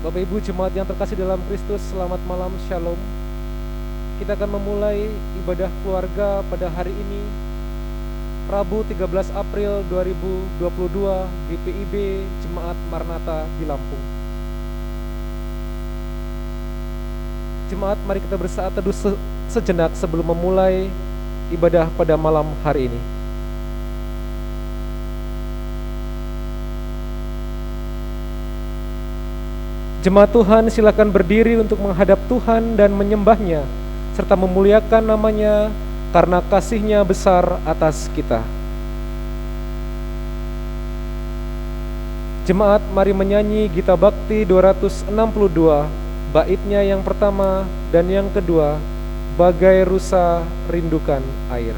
Bapak Ibu jemaat yang terkasih dalam Kristus, selamat malam, Shalom. Kita akan memulai ibadah keluarga pada hari ini, Rabu 13 April 2022, GPIB Jemaat Maranatha di Lampung. Jemaat, mari kita bersaat teduh sejenak sebelum memulai ibadah pada malam hari ini. Jemaat Tuhan, silakan berdiri untuk menghadap Tuhan dan menyembahnya, serta memuliakan namanya karena kasih-Nya besar atas kita. Jemaat, mari menyanyi Gita Bakti 262, baitnya yang pertama dan yang kedua, Bagai Rusa Rindukan Air.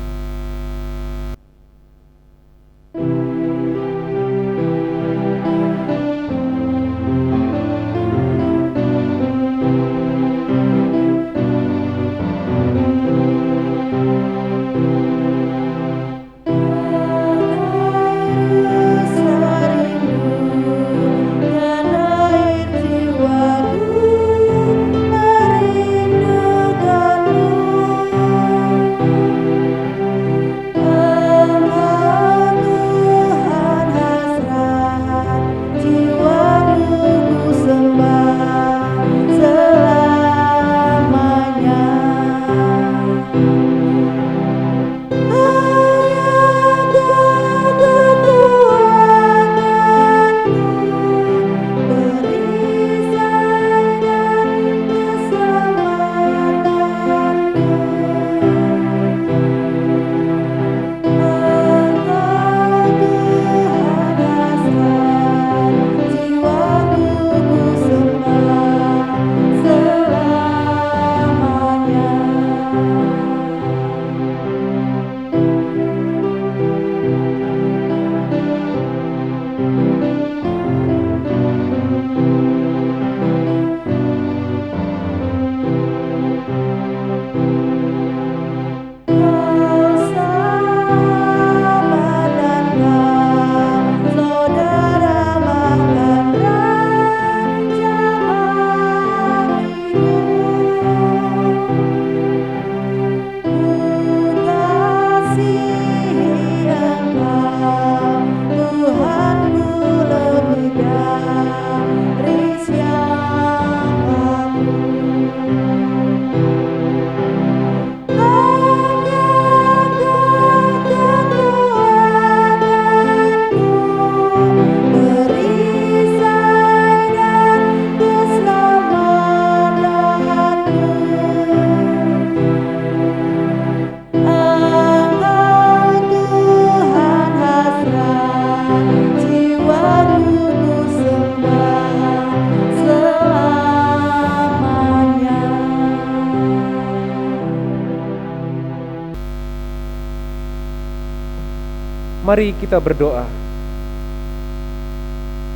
Mari kita berdoa.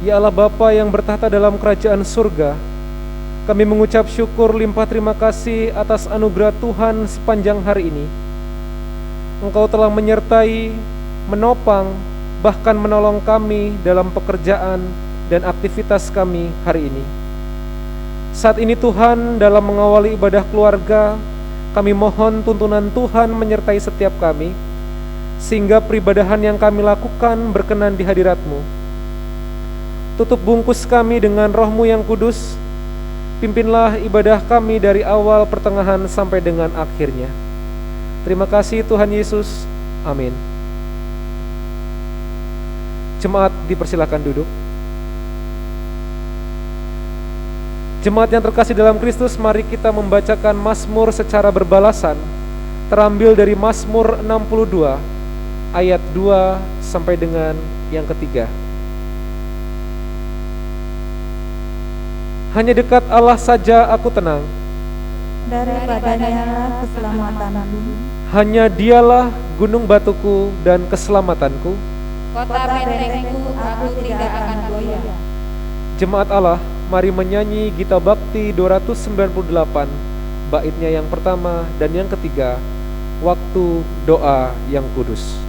Ya Allah Bapa yang bertahta dalam kerajaan surga, kami mengucap syukur limpah terima kasih atas anugerah Tuhan sepanjang hari ini. Engkau telah menyertai, menopang, bahkan menolong kami dalam pekerjaan dan aktivitas kami hari ini. Saat ini Tuhan, dalam mengawali ibadah keluarga, kami mohon tuntunan Tuhan menyertai setiap kami, sehingga peribadahan yang kami lakukan berkenan di hadirat-Mu. Tutup bungkus kami dengan Roh-Mu yang kudus, pimpinlah ibadah kami dari awal, pertengahan, sampai dengan akhirnya. Terima kasih Tuhan Yesus, amin. Jemaat dipersilakan duduk. Jemaat yang terkasih dalam Kristus, mari kita membacakan Mazmur secara berbalasan, terambil dari Mazmur 62, ayat 2 sampai dengan yang ketiga. Hanya dekat Allah saja aku tenang, daripadanya keselamatanku. hanya Dialah gunung batuku dan keselamatanku. Kota bentengku aku tidak akan goyah. Jemaat Allah, mari menyanyi Gita Bakti 298, baitnya yang pertama dan yang ketiga, Waktu Doa yang Kudus.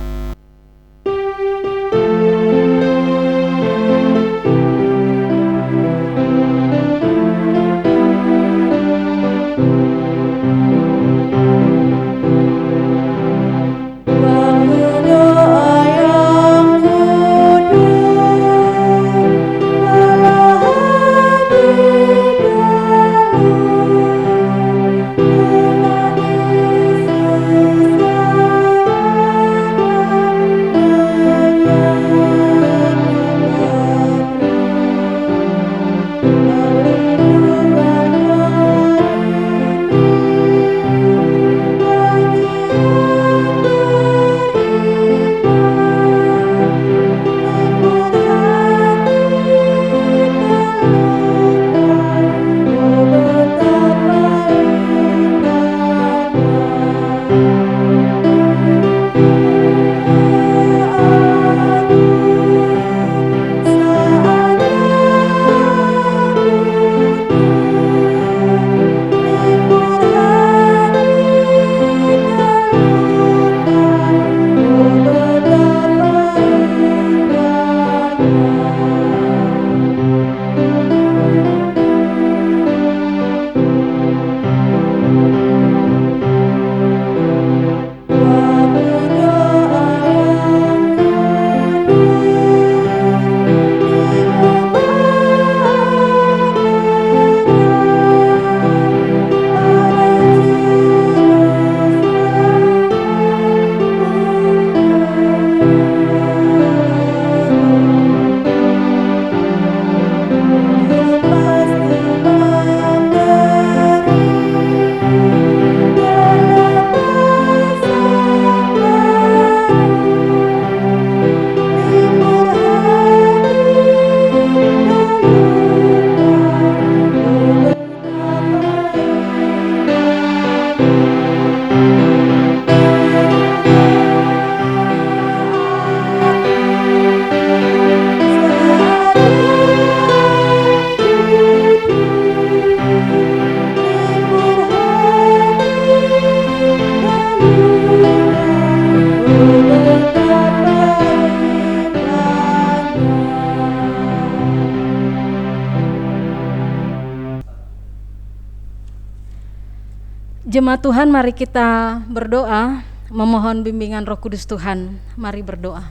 Jemaat Tuhan, mari kita berdoa, memohon bimbingan Roh Kudus Tuhan. Mari berdoa.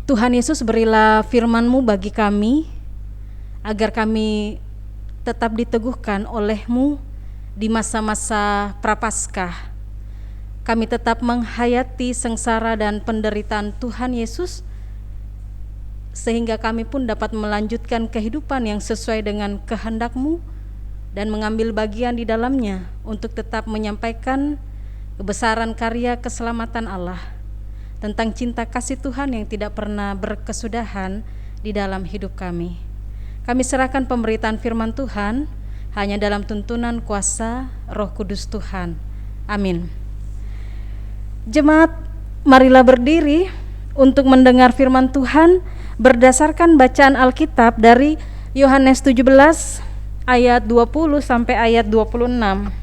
Tuhan Yesus, berilah firman-Mu bagi kami, agar kami tetap diteguhkan oleh-Mu di masa-masa Prapaskah. Kami tetap menghayati sengsara dan penderitaan Tuhan Yesus, sehingga kami pun dapat melanjutkan kehidupan yang sesuai dengan kehendak-Mu dan mengambil bagian di dalamnya untuk tetap menyampaikan kebesaran karya keselamatan Allah, tentang cinta kasih Tuhan yang tidak pernah berkesudahan di dalam hidup kami. Kami serahkan pemberitaan firman Tuhan hanya dalam tuntunan kuasa Roh Kudus Tuhan. Amin. Jemaat, marilah berdiri untuk mendengar firman Tuhan berdasarkan bacaan Alkitab dari Yohanes 17 ayat 20 sampai ayat 26.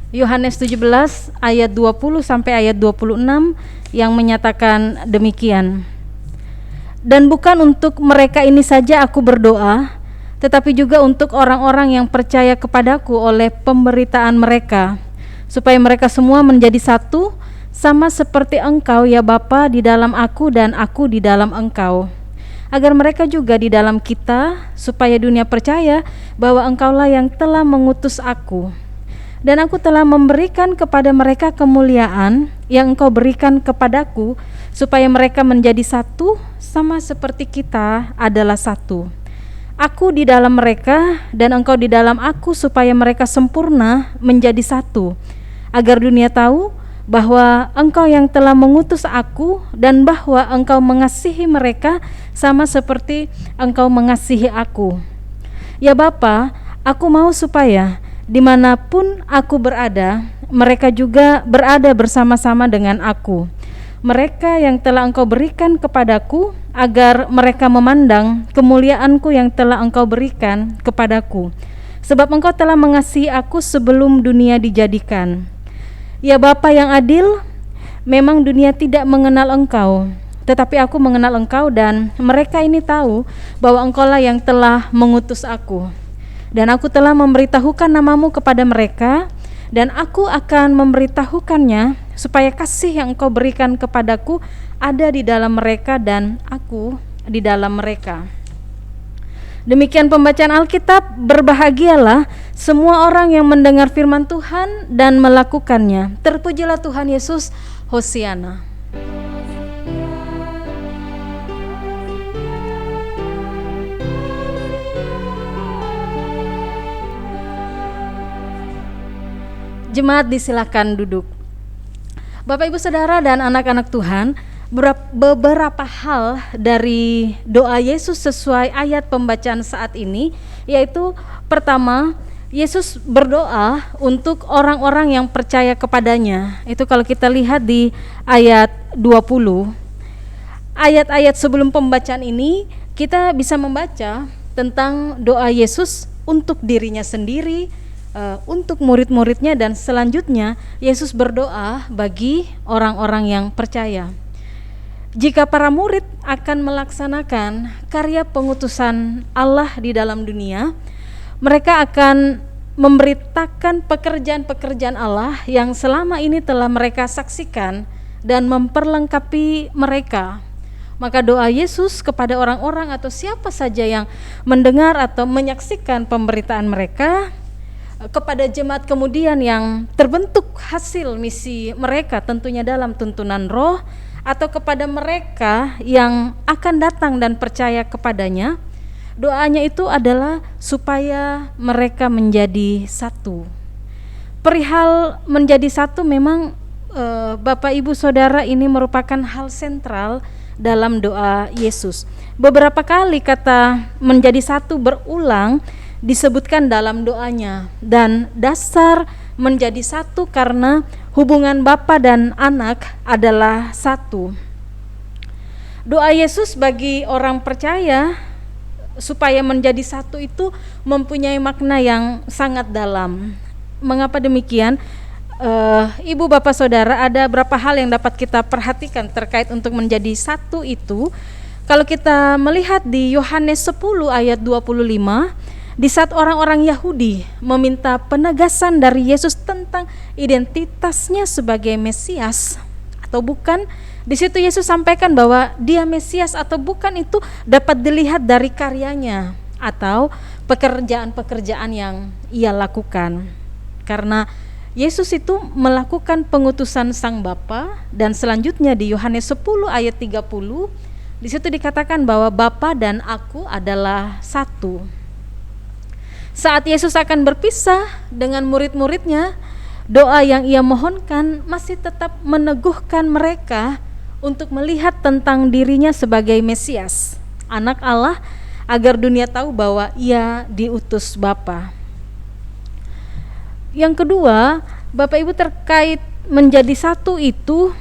Yohanes 17 ayat 20 sampai ayat 26 yang menyatakan demikian. Dan bukan untuk mereka ini saja aku berdoa, tetapi juga untuk orang-orang yang percaya kepadaku oleh pemberitaan mereka, supaya mereka semua menjadi satu, sama seperti Engkau ya Bapa di dalam aku dan aku di dalam Engkau, agar mereka juga di dalam kita, supaya dunia percaya bahwa Engkaulah yang telah mengutus aku. Dan aku telah memberikan kepada mereka kemuliaan yang Engkau berikan kepadaku, supaya mereka menjadi satu, sama seperti kita adalah satu. Aku di dalam mereka dan Engkau di dalam aku, supaya mereka sempurna menjadi satu, agar dunia tahu bahwa Engkau yang telah mengutus aku dan bahwa Engkau mengasihi mereka sama seperti Engkau mengasihi aku. Ya Bapa, aku mau supaya dimanapun aku berada, mereka juga berada bersama-sama dengan aku. Mereka yang telah Engkau berikan kepadaku, agar mereka memandang kemuliaanku yang telah Engkau berikan kepadaku, sebab Engkau telah mengasihi aku sebelum dunia dijadikan. Ya Bapa yang adil, memang dunia tidak mengenal Engkau, tetapi aku mengenal Engkau, dan mereka ini tahu bahwa Engkaulah yang telah mengutus aku. Dan aku telah memberitahukan namamu kepada mereka, dan aku akan memberitahukannya, supaya kasih yang Engkau berikan kepadaku ada di dalam mereka dan aku di dalam mereka. Demikian pembacaan Alkitab. Berbahagialah semua orang yang mendengar firman Tuhan dan melakukannya. Terpujilah Tuhan Yesus. Hosiana. Jemaat disilakan duduk. Bapak, Ibu, Saudara, dan anak-anak Tuhan, beberapa hal dari doa Yesus sesuai ayat pembacaan saat ini, yaitu pertama, Yesus berdoa untuk orang-orang yang percaya kepadanya. Itu kalau kita lihat di ayat 20. Ayat-ayat sebelum pembacaan ini kita bisa membaca tentang doa Yesus untuk dirinya sendiri, untuk murid-muridnya, dan selanjutnya Yesus berdoa bagi orang-orang yang percaya. Jika para murid akan melaksanakan karya pengutusan Allah di dalam dunia, mereka akan memberitakan pekerjaan-pekerjaan Allah yang selama ini telah mereka saksikan dan memperlengkapi mereka. Maka doa Yesus kepada orang-orang atau siapa saja yang mendengar atau menyaksikan pemberitaan mereka, kepada jemaat kemudian yang terbentuk hasil misi mereka tentunya dalam tuntunan Roh, atau kepada mereka yang akan datang dan percaya kepadanya, doanya itu adalah supaya mereka menjadi satu. Perihal menjadi satu memang Bapak, Ibu, Saudara, ini merupakan hal sentral dalam doa Yesus. Beberapa kali kata menjadi satu berulang disebutkan dalam doanya, dan dasar menjadi satu karena hubungan Bapa dan Anak adalah satu. Doa Yesus bagi orang percaya supaya menjadi satu itu mempunyai makna yang sangat dalam. Mengapa demikian? Ibu, Bapak, Saudara, ada beberapa hal yang dapat kita perhatikan terkait untuk menjadi satu itu. Kalau kita melihat di Yohanes 10 ayat 25, Di saat orang-orang Yahudi meminta penegasan dari Yesus tentang identitasnya sebagai Mesias atau bukan, di situ Yesus sampaikan bahwa dia Mesias atau bukan itu dapat dilihat dari karyanya atau pekerjaan-pekerjaan yang ia lakukan. Karena Yesus itu melakukan pengutusan Sang Bapa, dan selanjutnya di Yohanes 10 ayat 30 di situ dikatakan bahwa Bapa dan Aku adalah satu. Saat Yesus akan berpisah dengan murid-muridnya, doa yang ia mohonkan masih tetap meneguhkan mereka untuk melihat tentang dirinya sebagai Mesias, Anak Allah, agar dunia tahu bahwa ia diutus Bapa. Yang kedua, Bapak Ibu, terkait menjadi satu itu,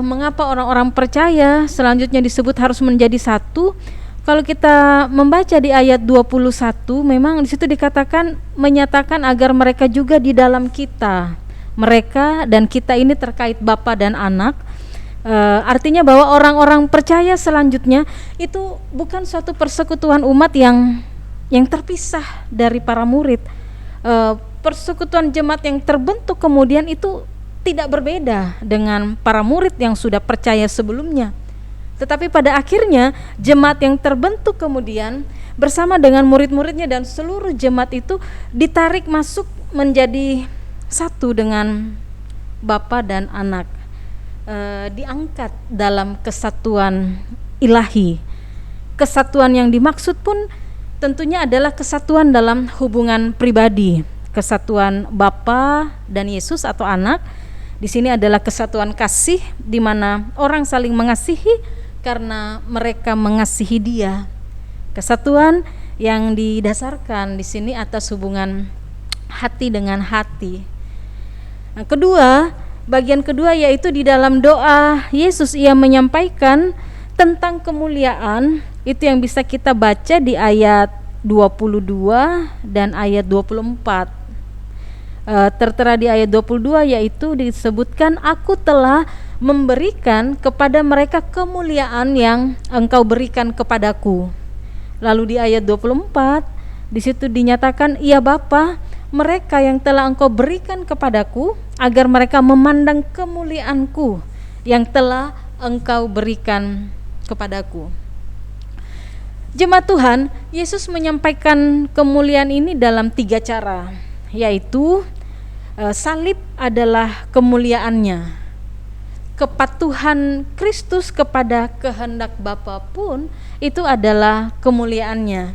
mengapa orang-orang percaya selanjutnya disebut harus menjadi satu? Kalau kita membaca di ayat 21, memang di situ dikatakan menyatakan agar mereka juga di dalam kita. Mereka dan kita ini terkait Bapa dan Anak. Artinya bahwa orang-orang percaya selanjutnya itu bukan suatu persekutuan umat yang terpisah dari para murid. Persekutuan jemaat yang terbentuk kemudian itu tidak berbeda dengan para murid yang sudah percaya sebelumnya. Tetapi pada akhirnya jemaat yang terbentuk kemudian bersama dengan murid-muridnya dan seluruh jemaat itu ditarik masuk menjadi satu dengan Bapa dan Anak, diangkat dalam kesatuan ilahi. Kesatuan yang dimaksud pun tentunya adalah kesatuan dalam hubungan pribadi, kesatuan Bapa dan Yesus atau Anak. Di sini adalah kesatuan kasih, di mana orang saling mengasihi karena mereka mengasihi Dia. Kesatuan yang didasarkan di sini atas hubungan hati dengan hati. Nah, bagian kedua yaitu di dalam doa Yesus ia menyampaikan tentang kemuliaan, itu yang bisa kita baca di ayat 22 dan ayat 24. Tertera di ayat 22 yaitu disebutkan, Aku telah memberikan kepada mereka kemuliaan yang Engkau berikan kepadaku. Lalu di ayat 24 di situ dinyatakan, Ya Bapa, mereka yang telah Engkau berikan kepadaku, agar mereka memandang kemuliaanku yang telah Engkau berikan kepadaku. Jemaat Tuhan, Yesus menyampaikan kemuliaan ini dalam 3 cara, yaitu salib adalah kemuliaannya, kepatuhan Kristus kepada kehendak Bapa pun itu adalah kemuliaannya.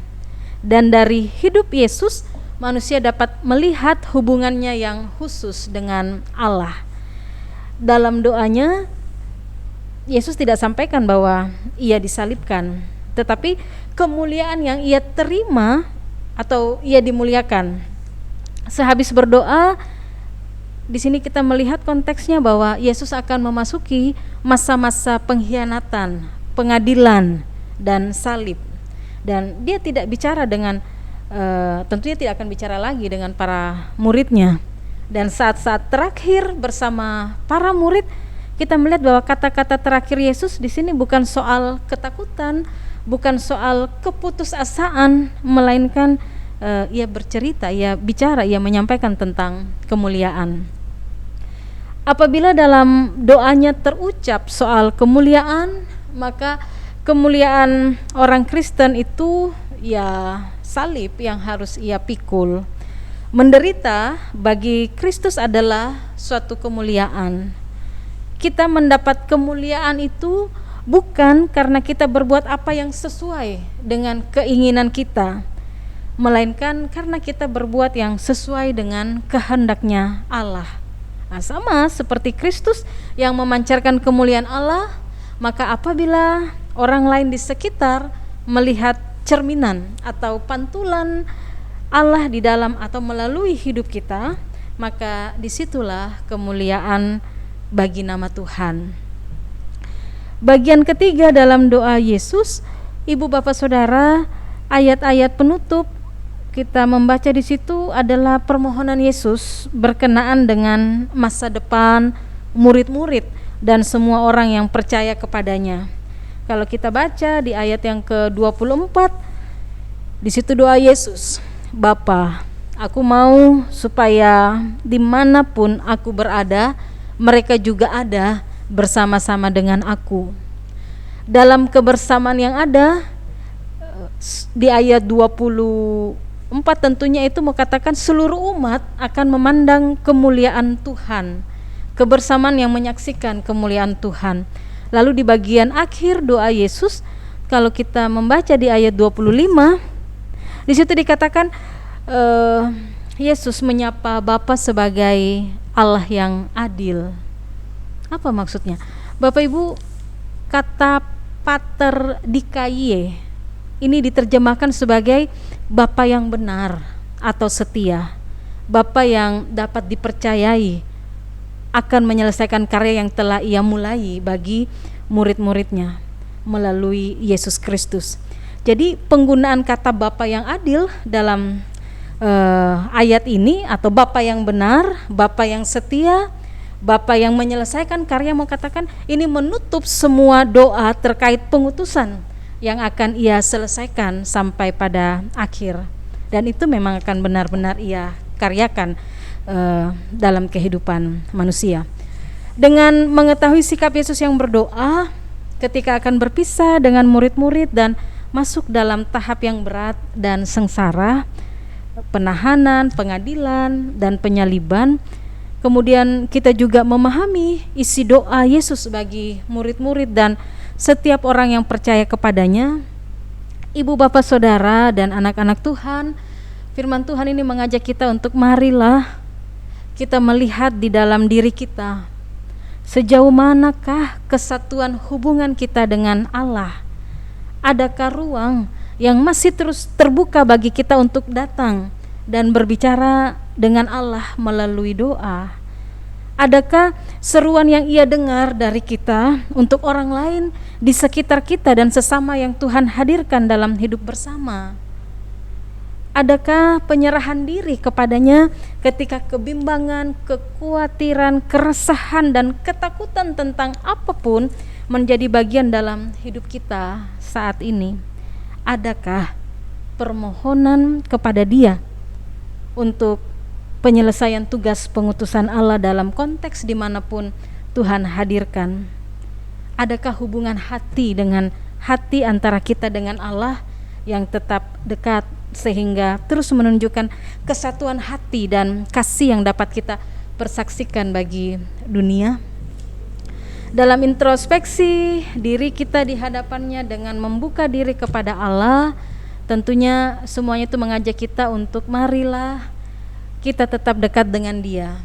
Dan dari hidup Yesus, manusia dapat melihat hubungannya yang khusus dengan Allah. Dalam doanya, Yesus tidak sampaikan bahwa ia disalibkan, tetapi kemuliaan yang ia terima atau ia dimuliakan. Sehabis berdoa, di sini kita melihat konteksnya bahwa Yesus akan memasuki masa-masa pengkhianatan, pengadilan, dan salib. Dan dia tidak bicara dengan, tentunya tidak akan bicara lagi dengan para muridnya. Dan saat-saat terakhir bersama para murid, kita melihat bahwa kata-kata terakhir Yesus di sini bukan soal ketakutan, bukan soal keputusasaan, melainkan ia bercerita, ia bicara, ia menyampaikan tentang kemuliaan. Apabila dalam doanya terucap soal kemuliaan, maka kemuliaan orang Kristen itu ya salib yang harus ia pikul. Menderita bagi Kristus adalah suatu kemuliaan. Kita mendapat kemuliaan itu bukan karena kita berbuat apa yang sesuai dengan keinginan kita, melainkan karena kita berbuat yang sesuai dengan kehendaknya Allah. Nah, sama seperti Kristus yang memancarkan kemuliaan Allah, maka apabila orang lain di sekitar melihat cerminan atau pantulan Allah di dalam atau melalui hidup kita, maka disitulah kemuliaan bagi nama Tuhan. Bagian ketiga dalam doa Yesus, Ibu Bapak Saudara, ayat-ayat penutup kita membaca di situ adalah permohonan Yesus berkenaan dengan masa depan murid-murid dan semua orang yang percaya kepadanya. Kalau kita baca di ayat yang ke-24, Di situ doa Yesus, Bapa, aku mau supaya dimanapun aku berada, mereka juga ada bersama-sama dengan aku. Dalam kebersamaan yang ada, di ayat 24 tentunya itu mengatakan seluruh umat akan memandang kemuliaan Tuhan, kebersamaan yang menyaksikan kemuliaan Tuhan. Lalu di bagian akhir doa Yesus, kalau kita membaca di ayat 25, di situ dikatakan Yesus menyapa Bapa sebagai Allah yang adil. Apa maksudnya? Bapak Ibu, kata pater dikaie ini diterjemahkan sebagai Bapa yang benar atau setia, Bapa yang dapat dipercayai akan menyelesaikan karya yang telah Ia mulai bagi murid-muridnya melalui Yesus Kristus. Jadi penggunaan kata Bapa yang adil dalam ayat ini, atau Bapa yang benar, Bapa yang setia, Bapa yang menyelesaikan karya, mau katakan ini menutup semua doa terkait pengutusan yang akan Ia selesaikan sampai pada akhir. Dan itu memang akan benar-benar Ia karyakan dalam kehidupan manusia. Dengan mengetahui sikap Yesus yang berdoa ketika akan berpisah dengan murid-murid dan masuk dalam tahap yang berat dan sengsara, penahanan, pengadilan, dan penyaliban, kemudian kita juga memahami isi doa Yesus bagi murid-murid dan setiap orang yang percaya kepadanya. Ibu, bapak, saudara, dan anak-anak Tuhan, firman Tuhan ini mengajak kita untuk marilah kita melihat di dalam diri kita, sejauh manakah kesatuan hubungan kita dengan Allah. Adakah ruang yang masih terus terbuka bagi kita untuk datang dan berbicara dengan Allah melalui doa? Adakah seruan yang Ia dengar dari kita untuk orang lain di sekitar kita dan sesama yang Tuhan hadirkan dalam hidup bersama? Adakah penyerahan diri kepadanya ketika kebimbangan, kekhawatiran, keresahan, dan ketakutan tentang apapun menjadi bagian dalam hidup kita saat ini? Adakah permohonan kepada Dia untuk penyelesaian tugas pengutusan Allah dalam konteks dimanapun Tuhan hadirkan? Adakah hubungan hati dengan hati antara kita dengan Allah yang tetap dekat sehingga terus menunjukkan kesatuan hati dan kasih yang dapat kita persaksikan bagi dunia? Dalam introspeksi diri kita di hadapannya dengan membuka diri kepada Allah, tentunya semuanya itu mengajak kita untuk marilah kita tetap dekat dengan Dia.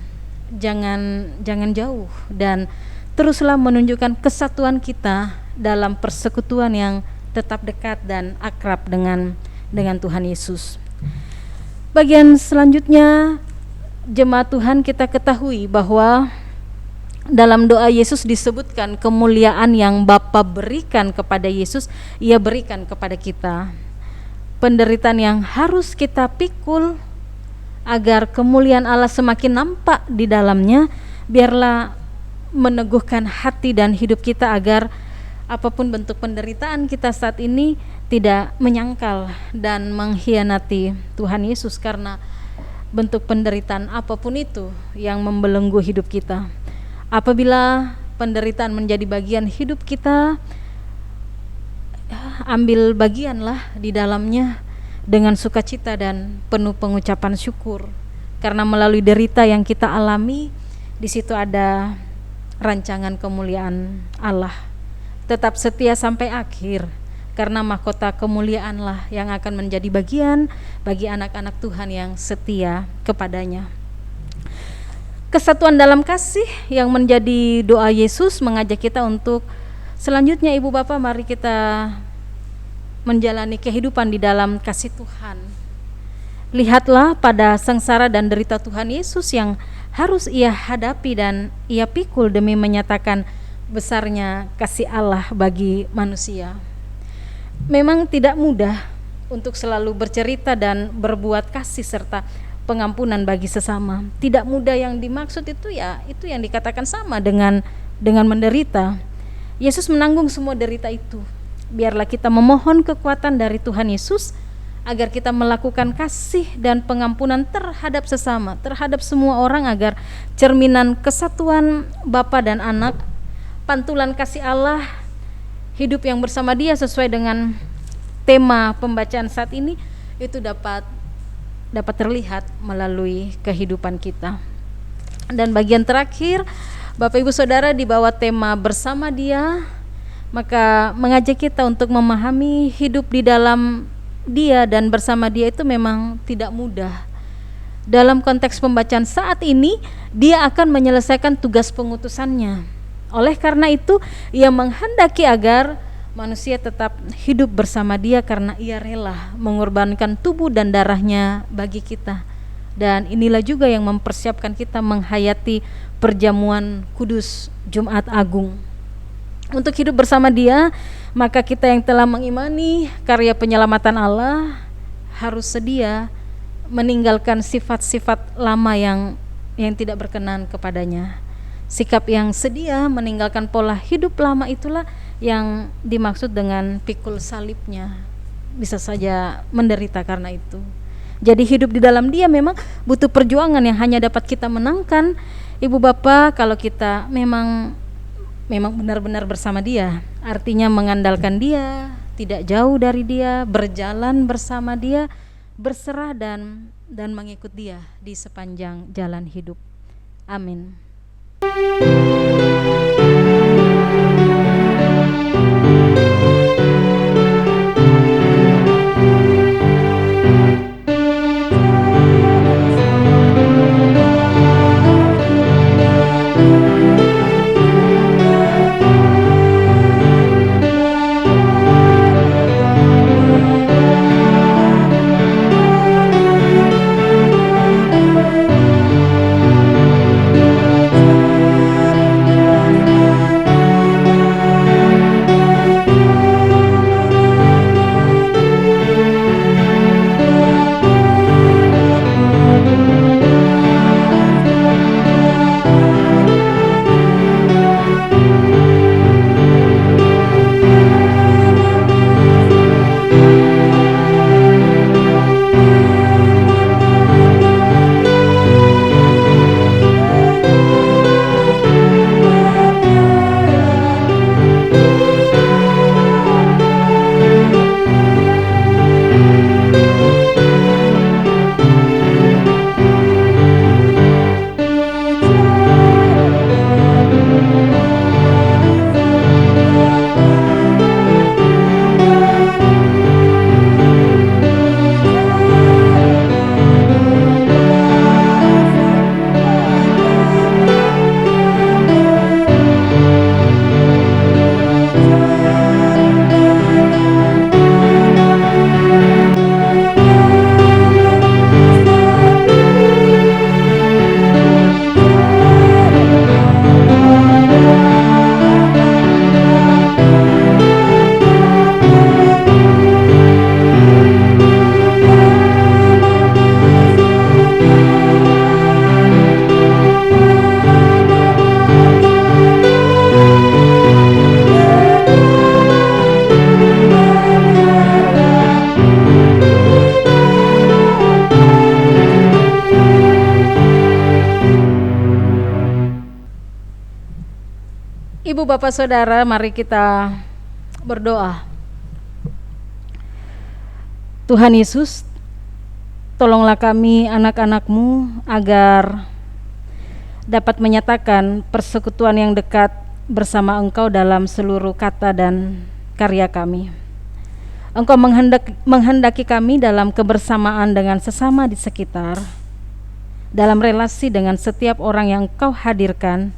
Jangan jauh, dan teruslah menunjukkan kesatuan kita dalam persekutuan yang tetap dekat dan akrab dengan Tuhan Yesus. Bagian selanjutnya, jemaat Tuhan, kita ketahui bahwa dalam doa Yesus disebutkan kemuliaan yang Bapa berikan kepada Yesus, Ia berikan kepada kita. Penderitaan yang harus kita pikul agar kemuliaan Allah semakin nampak di dalamnya, biarlah meneguhkan hati dan hidup kita agar apapun bentuk penderitaan kita saat ini tidak menyangkal dan mengkhianati Tuhan Yesus, karena bentuk penderitaan apapun itu yang membelenggu hidup kita. Apabila penderitaan menjadi bagian hidup kita, ambil bagianlah di dalamnya dengan sukacita dan penuh pengucapan syukur, karena melalui derita yang kita alami, di situ ada rancangan kemuliaan Allah. Tetap setia sampai akhir, karena mahkota kemuliaanlah yang akan menjadi bagian bagi anak-anak Tuhan yang setia kepadanya. Kesatuan dalam kasih yang menjadi doa Yesus mengajak kita untuk selanjutnya, ibu bapak, mari kita menjalani kehidupan di dalam kasih Tuhan. Lihatlah pada sengsara dan derita Tuhan Yesus yang harus Ia hadapi dan Ia pikul demi menyatakan besarnya kasih Allah bagi manusia. Memang tidak mudah untuk selalu bercerita dan berbuat kasih serta pengampunan bagi sesama. Tidak mudah yang dimaksud itu yang dikatakan sama dengan menderita. Yesus menanggung semua derita itu. Biarlah kita memohon kekuatan dari Tuhan Yesus agar kita melakukan kasih dan pengampunan terhadap sesama, terhadap semua orang, agar cerminan kesatuan Bapa dan Anak, pantulan kasih Allah, hidup yang bersama Dia sesuai dengan tema pembacaan saat ini itu dapat terlihat melalui kehidupan kita. Dan bagian terakhir, Bapak Ibu Saudara, di bawah tema bersama Dia, maka mengajak kita untuk memahami hidup di dalam Dia dan bersama Dia itu memang tidak mudah. Dalam konteks pembacaan saat ini, Dia akan menyelesaikan tugas pengutusannya. Oleh karena itu, Ia menghendaki agar manusia tetap hidup bersama Dia karena Ia rela mengorbankan tubuh dan darahnya bagi kita. Dan inilah juga yang mempersiapkan kita menghayati perjamuan kudus Jumat Agung. Untuk hidup bersama Dia, maka kita yang telah mengimani karya penyelamatan Allah harus sedia meninggalkan sifat-sifat lama yang tidak berkenan kepadanya. Sikap yang sedia meninggalkan pola hidup lama itulah yang dimaksud dengan pikul salibnya. Bisa saja menderita karena itu. Jadi hidup di dalam Dia memang butuh perjuangan yang hanya dapat kita menangkan, Ibu Bapak, kalau kita memang benar-benar bersama Dia. Artinya mengandalkan Dia, tidak jauh dari Dia, berjalan bersama Dia, berserah dan mengikut Dia di sepanjang jalan hidup. Amin. Ibu Bapak Saudara, mari kita berdoa. Tuhan Yesus, tolonglah kami anak-anak-Mu agar dapat menyatakan persekutuan yang dekat bersama Engkau dalam seluruh kata dan karya kami. Engkau menghendaki kami dalam kebersamaan dengan sesama di sekitar, dalam relasi dengan setiap orang yang Engkau hadirkan,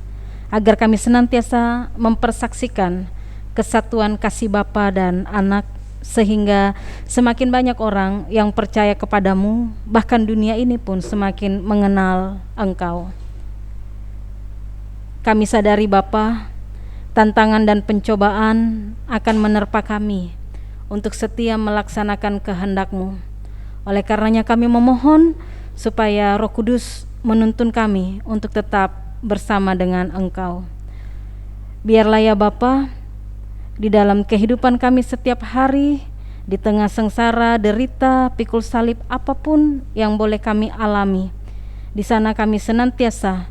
agar kami senantiasa mempersaksikan kesatuan kasih Bapa dan Anak, sehingga semakin banyak orang yang percaya kepadamu, bahkan dunia ini pun semakin mengenal Engkau. Kami sadari Bapa, tantangan dan pencobaan akan menerpa kami untuk setia melaksanakan kehendak-Mu. Oleh karenanya kami memohon supaya Roh Kudus menuntun kami untuk tetap bersama dengan Engkau. Biarlah ya Bapa, di dalam kehidupan kami setiap hari, Di tengah sengsara, derita, pikul salib apapun yang boleh kami alami, di sana kami senantiasa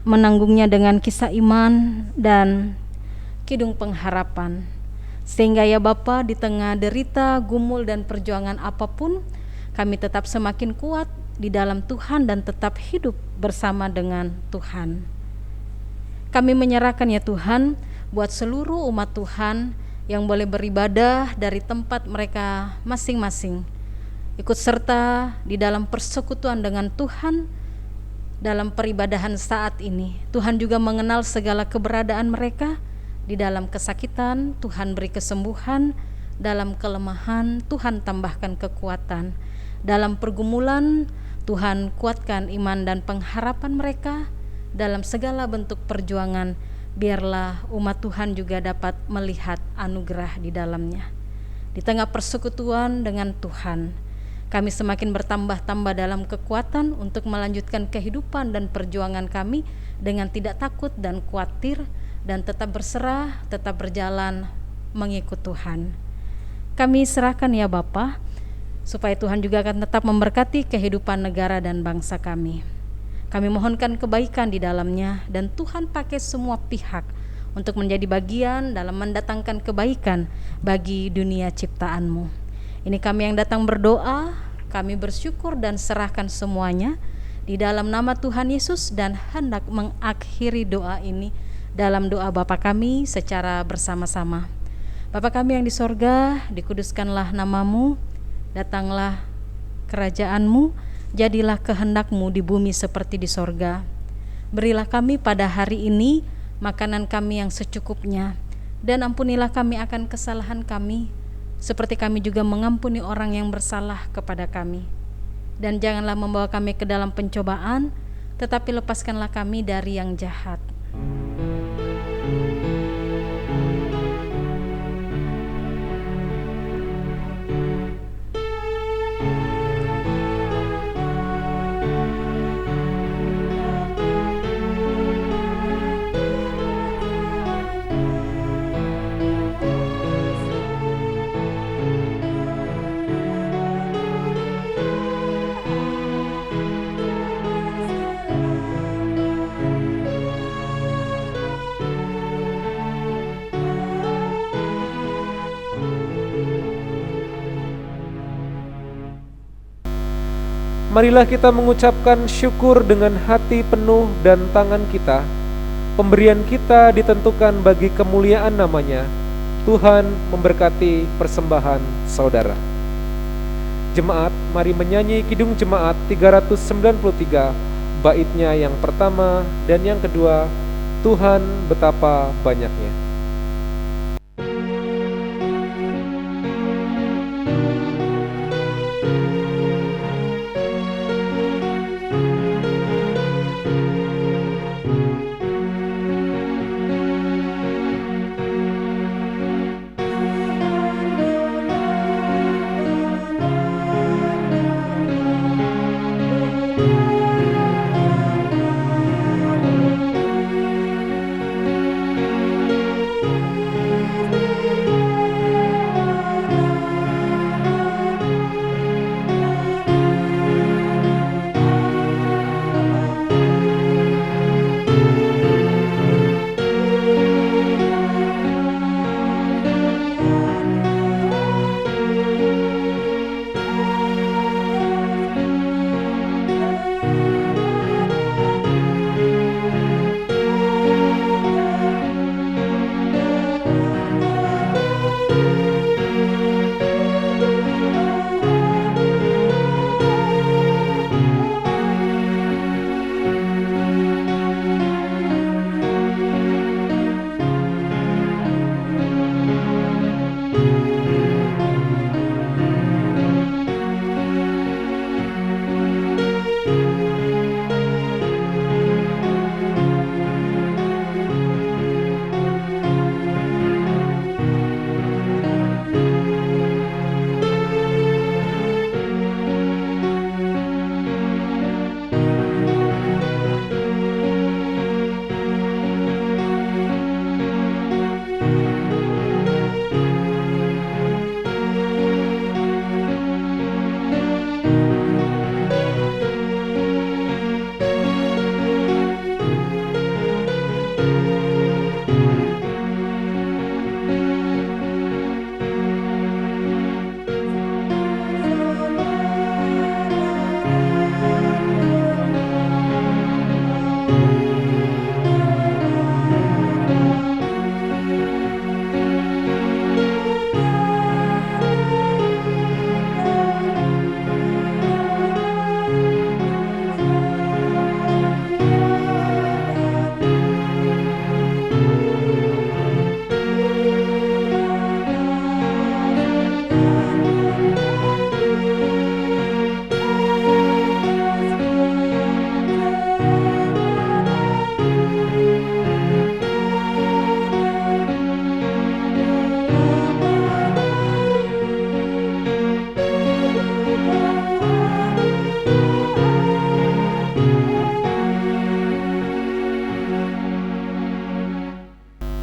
menanggungnya dengan kisah iman dan kidung pengharapan. Sehingga ya Bapa, di tengah derita, gumul dan perjuangan apapun, kami tetap semakin kuat di dalam Tuhan dan tetap hidup bersama dengan Tuhan. Kami menyerahkan ya Tuhan buat seluruh umat Tuhan yang boleh beribadah dari tempat mereka masing-masing, ikut serta di dalam persekutuan dengan Tuhan dalam peribadahan saat ini. Tuhan juga mengenal segala keberadaan mereka. Di dalam kesakitan, Tuhan beri kesembuhan. Dalam kelemahan, Tuhan tambahkan kekuatan. Dalam pergumulan, Tuhan kuatkan iman dan pengharapan mereka. Dalam segala bentuk perjuangan, biarlah umat Tuhan juga dapat melihat anugerah di dalamnya. Di tengah persekutuan dengan Tuhan, kami semakin bertambah-tambah dalam kekuatan untuk melanjutkan kehidupan dan perjuangan kami dengan tidak takut dan khawatir, dan tetap berserah, tetap berjalan mengikut Tuhan. Kami serahkan ya Bapa, supaya Tuhan juga akan tetap memberkati kehidupan negara dan bangsa kami. Kami mohonkan kebaikan di dalamnya, dan Tuhan pakai semua pihak untuk menjadi bagian dalam mendatangkan kebaikan bagi dunia ciptaan-Mu. Ini kami yang datang berdoa, kami bersyukur dan serahkan semuanya di dalam nama Tuhan Yesus, dan hendak mengakhiri doa ini dalam doa Bapa kami secara bersama-sama. Bapa kami yang di sorga, dikuduskanlah nama-Mu, datanglah kerajaan-Mu, jadilah kehendak-Mu di bumi seperti di sorga. Berilah kami pada hari ini makanan kami yang secukupnya, dan ampunilah kami akan kesalahan kami, seperti kami juga mengampuni orang yang bersalah kepada kami. Dan janganlah membawa kami ke dalam pencobaan, tetapi lepaskanlah kami dari yang jahat. Marilah kita mengucapkan syukur dengan hati penuh dan tangan kita. Pemberian kita ditentukan bagi kemuliaan namanya. Tuhan memberkati persembahan saudara. Jemaat, mari menyanyi Kidung Jemaat 393, baitnya yang pertama dan yang kedua, Tuhan betapa banyaknya.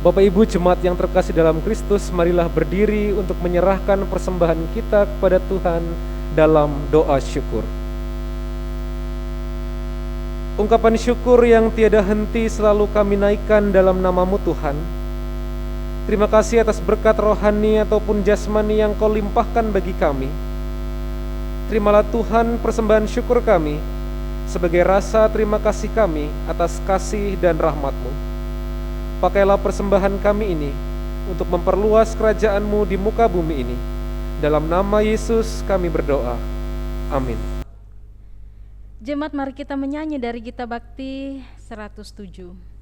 Bapak Ibu jemaat yang terkasih dalam Kristus, marilah berdiri untuk menyerahkan persembahan kita kepada Tuhan dalam doa syukur. Ungkapan syukur yang tiada henti selalu kami naikkan dalam nama-Mu Tuhan. Terima kasih atas berkat rohani ataupun jasmani yang Kau limpahkan bagi kami. Terimalah Tuhan persembahan syukur kami sebagai rasa terima kasih kami atas kasih dan rahmat-Mu. Pakailah persembahan kami ini untuk memperluas kerajaan-Mu di muka bumi ini. Dalam nama Yesus kami berdoa. Amin. Jemaat, mari kita menyanyi dari Gita Bakti 107.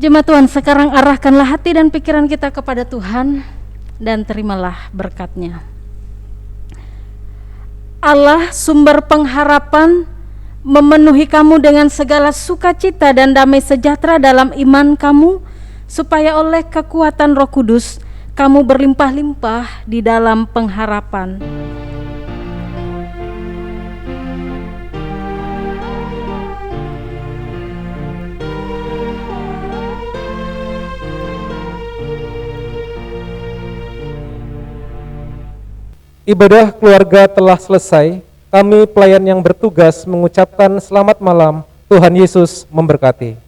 Jemaat Tuhan, sekarang arahkanlah hati dan pikiran kita kepada Tuhan dan terimalah berkat-Nya. Allah, sumber pengharapan, memenuhi kamu dengan segala sukacita dan damai sejahtera dalam iman kamu, supaya oleh kekuatan Roh Kudus kamu berlimpah-limpah di dalam pengharapan. Ibadah keluarga telah selesai. Kami pelayan yang bertugas mengucapkan selamat malam. Tuhan Yesus memberkati.